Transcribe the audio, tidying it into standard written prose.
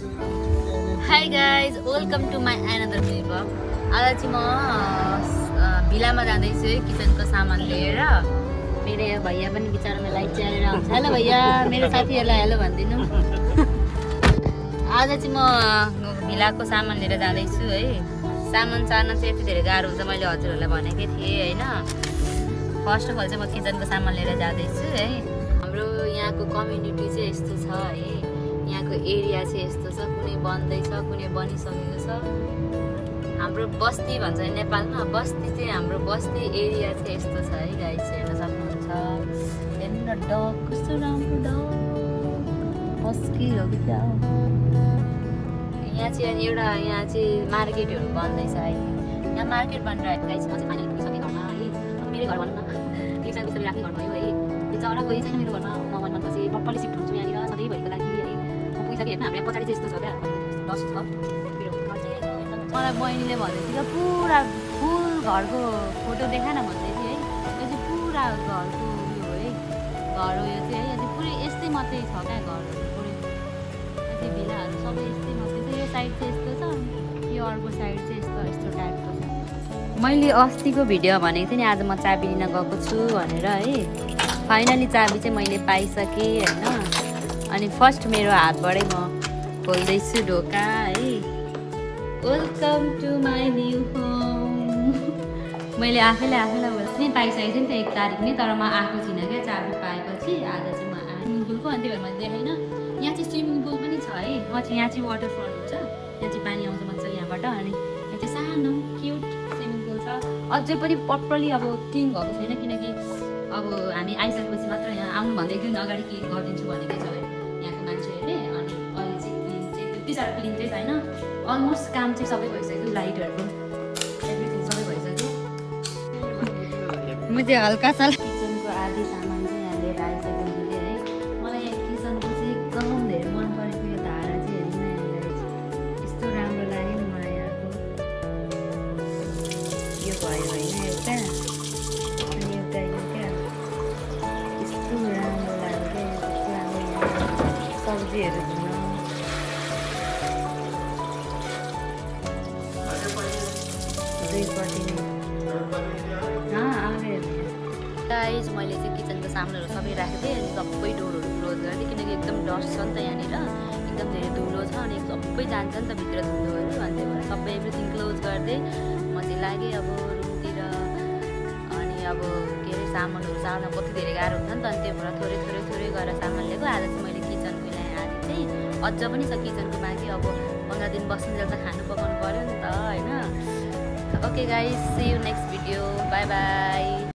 Hi guys, welcome to my another vlog. आज चाहिँ म भिलामा जाँदैछु है किचनको सामान लिएर। मेरो भैया पनि बिचारामा लाइट च्यालेर आउँछ। हेलो भैया, मेरो साथीहरुलाई हेलो भन्दिनु। आज चाहिँ म भिलाको सामान लिएर जाँदैछु है। सामान चार्न चाहिँ यति धेरै गाह्रो हुन्छ मैले हजुरहरुलाई भनेकै थिएँ हैन। फर्स्ट अफ अल चाहिँ म किचनको सामान लिएर जाँदैछु है। हाम्रो यहाँको कम्युनिटी चाहिँ यस्तो छ है। यहाँको एरिया चाहिँ यस्तो छ, कुनै बन्दैछ कुनै बनिसकेको छ। हाम्रो बस्ती भन्छ नेपालमा, बस्ती चाहिँ हाम्रो बस्ती एरिया चाहिँ यस्तो छ है गाइस, हेर्न सक्नुहुन्छ। हेर्नु न डग कस्तो राम्रो डग मस्की हो कि क्या। यहाँ चाहिँ यहाँ चाहिँ मार्केटहरू बन्दैछ है। यहाँ मार्केट बनिरहेको गाइस। म चाहिँ फाइनली पुगिसकेँ घरमा है। मेरो घर भनौँ न किचन कसरी राख्ने घर भयो है। त्यो चरा कोही छैन मेरो घरमा। म भनेपछि प्रपरली सिफ्ट हुन्छु यहाँनिर सधैँभरिको लागि है। म पुगिसकेँ होइन। हाम्रो पछाडि चाहिँ यस्तो छ क्या डस्ट छ। मलाई बहिनीले भन्दै थियो पुरा फुल घरको फोटो देखा न भन्दै थियो है। यो चाहिँ पुरा घरको उयो हो है। घर हो यो चाहिँ है। यो चाहिँ पुरै यस्तै मात्रै छ क्या घरहरू पुरै। यो चाहिँ भिलाहरू सबै यस्तै मात्रै छ। यो साइड चाहिँ यस्तो छ, यो अर्को साइड चाहिँ यस्तो टाइपको छ। मैले अस्तिको भिडियो भनेको थिएँ नि आज म चाबी लिन गएको छु भनेर है। फाइनली चाबी चाहिँ मैले पाइसकेँ होइन। अनि फर्स्ट मेरो हातबाटै म खोल्दैछु ढोका है। Welcome to my new home. मैले आफैलाई पनि पाइसकेको थिएँ नि त 1 तारिक नै, तर म आएको थिइनँ क्या चाबी पाएपछि। आज चाहिँ म स्विमिङ पुलको अनि त्यही भएर मैले देखेँ होइन। यहाँ चाहिँ स्विमिङ पुल पनि छ है। यहाँ चाहिँ वाटरफल हुन्छ, यहाँ चाहिँ पानी आउँछ मजाले यहाँबाट। अनि यहाँ चाहिँ सानो क्युट स्विमिङ पुल छ। अझै पनि प्रपरली अब क्लिन भएको छैन, किनकि अब हामी आइसकेपछि मात्र यहाँ आउनु भन्दै 1 दिन अगाडि क्लिन गरिदिन्छु भनेकै छ है यहाँको मान्छेहरूले। अनि अहिले चाहिँ क्लिन चाहिँ त्यति साह्रो क्लिन चाहिँ छैन। अलमोस्ट काम चाहिँ सबै भइसक्यो, लाइटहरूको एभ्रिथिङ सबै भइसक्यो। म चाहिँ हल्का सा किचनको आधी सामान चाहिँ यहाँ लिएर आइसक्यो मैले है। मलाई यहाँ किचनको चाहिँ एकदम धेरै मन परेको यो धारा चाहिँ हेर्नु न यस्तो राम्रो लाग्यो नि मलाई यहाँको। यो भयो होइन एउटा, अनि एउटा यो क्या यस्तो राम्रो लाग्यो क्या। यस्तो राम्रो सब्जीहरू धुन गाइस। मैले चाहिँ किचनको सामानहरू सबै राखिदिएँ अनि सबै डोरहरू क्लोज गरिदिएँ, किनकि एकदम डस्ट छ नि त यहाँनिर, एकदम धेरै धुलो छ अनि सबै जान्छ नि त भित्र धुलोहरू। अनि त्यही भएर सबै एभ्रिथिङ क्लोज गरिदिएँ। म चाहिँ लागेँ अब रुमतिर। अनि अब के अरे सामानहरू सार्न कति धेरै गाह्रो हुन्छ नि त, अनि त्यही भएर थोरै गरेर सामान लिएको। आज चाहिँ मैले किचनको ल्याएँ, आज चाहिँ अझ पनि छ किचनको बाँकी। अब 15 दिन बस्नुन्जेल त खानु पकाउनु पऱ्यो नि त होइन। Okay guys, see you next video, bye by.